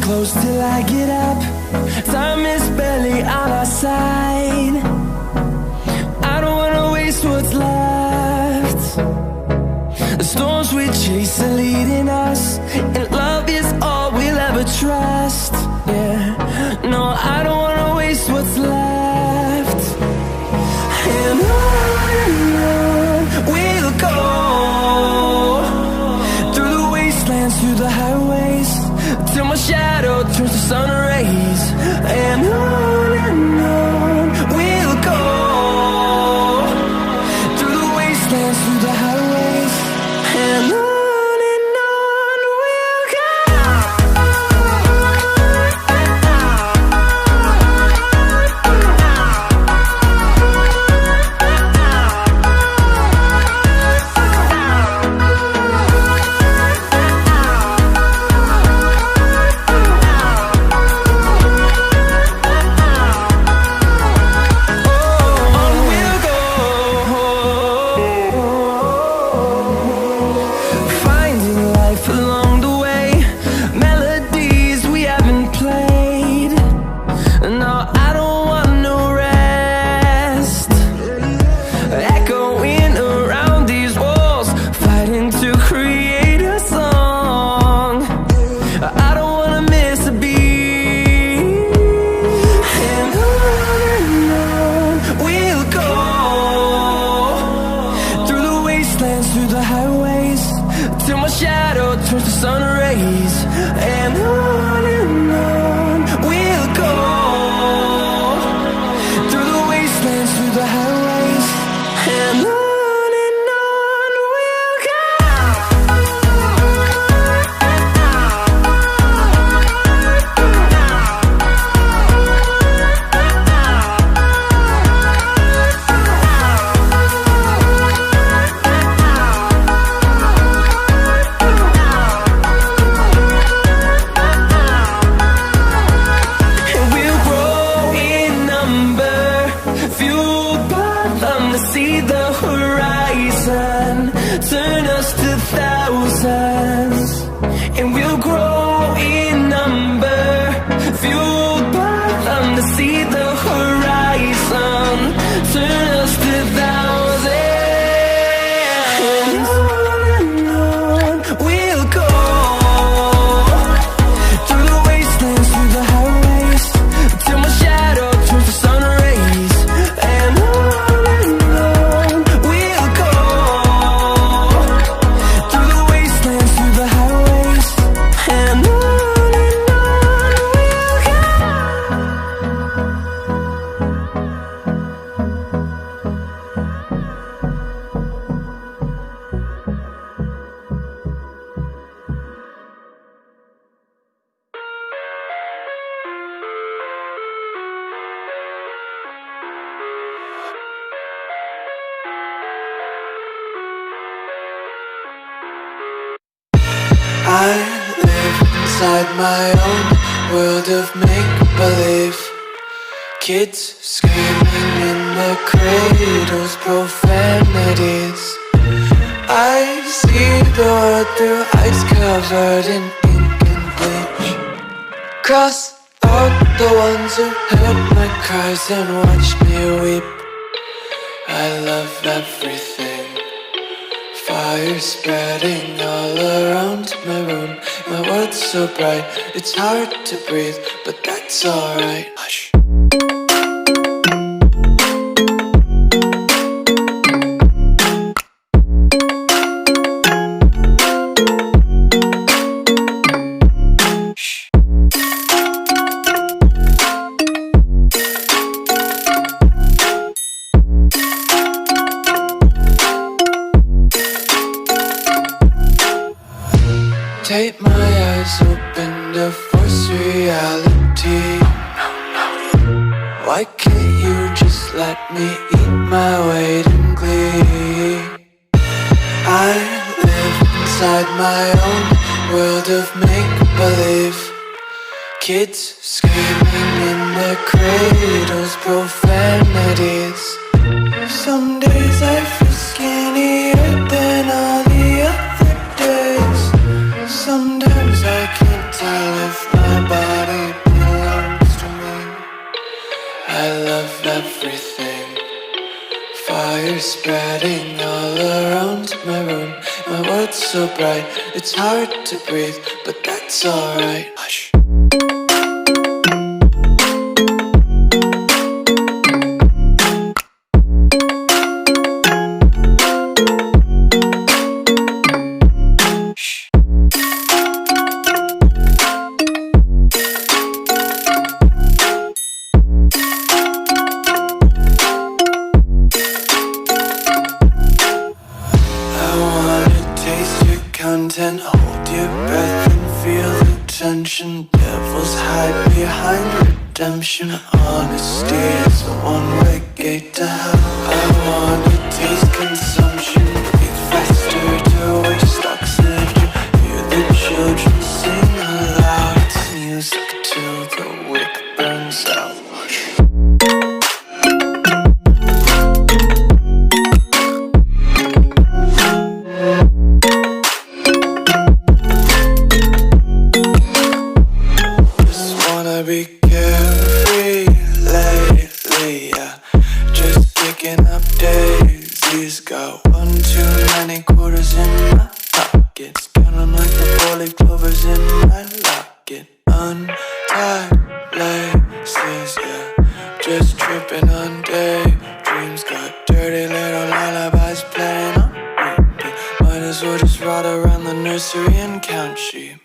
close till I get up. Time is barely on our side. I don't wanna waste what's left. The storms we chase are leading us, and love is all we'll ever trust. Yeah, no, I don't wanna waste what's left. And on we'll go, through the wastelands, through the highways, till my shadow turns to sun rays. And on we'll go, through the wastelands, through the highways, and on. I live inside my own world of make-believe. Kids screaming in their cradles, profanities. I see the world through eyes covered in ink and bleach. Cross out the ones who heard my cries and watched me weep. I love everything. Fire spreading all around my room. My world's so bright, it's hard to breathe, but that's alright. Hush. Take my eyes open to force reality. Why can't you just let me eat my weight in glee? I live inside my own world of make-believe. Kids screaming in their cradles, profanities. Some days I feel skinnier than all the other days. Sometimes I can't tell if my body everything. Fire spreading all around my room. My world's so bright, it's hard to breathe, but that's alright. Hush. Content, hold your breath and feel the tension. Devils hide behind redemption. Honesty is a one-way gate to hell. I wanna taste consumption. Breathe faster to waste oxygen. Hear the children sing aloud. It's music till the wick burns out. Be carefree lately, yeah. Just picking up daisies. Got one too many quarters in my pockets. Counting like the 4-leaf clovers in my locket. Untied laces, yeah. Just tripping on daydreams. Got dirty little lullabies playing on repeat. Might as well just ride around the nursery and count sheep.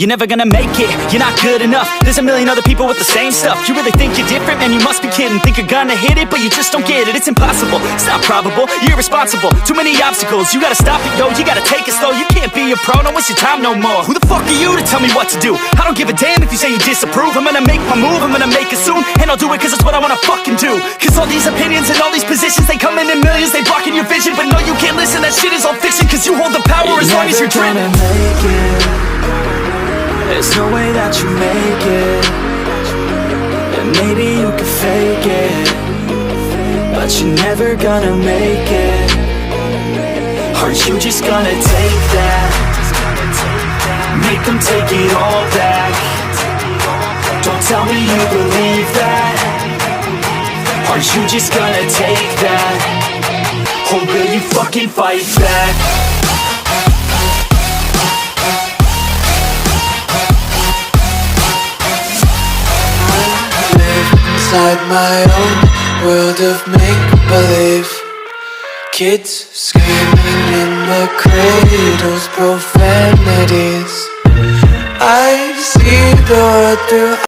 You're never gonna make it, you're not good enough. There's a million other people with the same stuff. You really think you're different? Man, you must be kidding. Think you're gonna hit it, but you just don't get it. It's impossible, it's not probable, you're irresponsible. Too many obstacles, you gotta stop it, yo. You gotta take it slow, you can't be a pro. Don't waste your time no more. Who the fuck are you to tell me what to do? I don't give a damn if you say you disapprove. I'm gonna make my move, I'm gonna make it soon. And I'll do it cause it's what I wanna fucking do. Cause all these opinions and all these positions, they come in millions, they blocking your vision. But no, you can't listen, that shit is all fiction. Cause you hold the power as long as you're driven. There's no way that you make it. And maybe you can fake it, but you're never gonna make it. Aren't you just gonna take that? Make them take it all back. Don't tell me you believe that. Aren't you just gonna take that? Or will you fucking fight back? Inside my own world of make-believe. Kids screaming in the cradles, profanities. I see the world through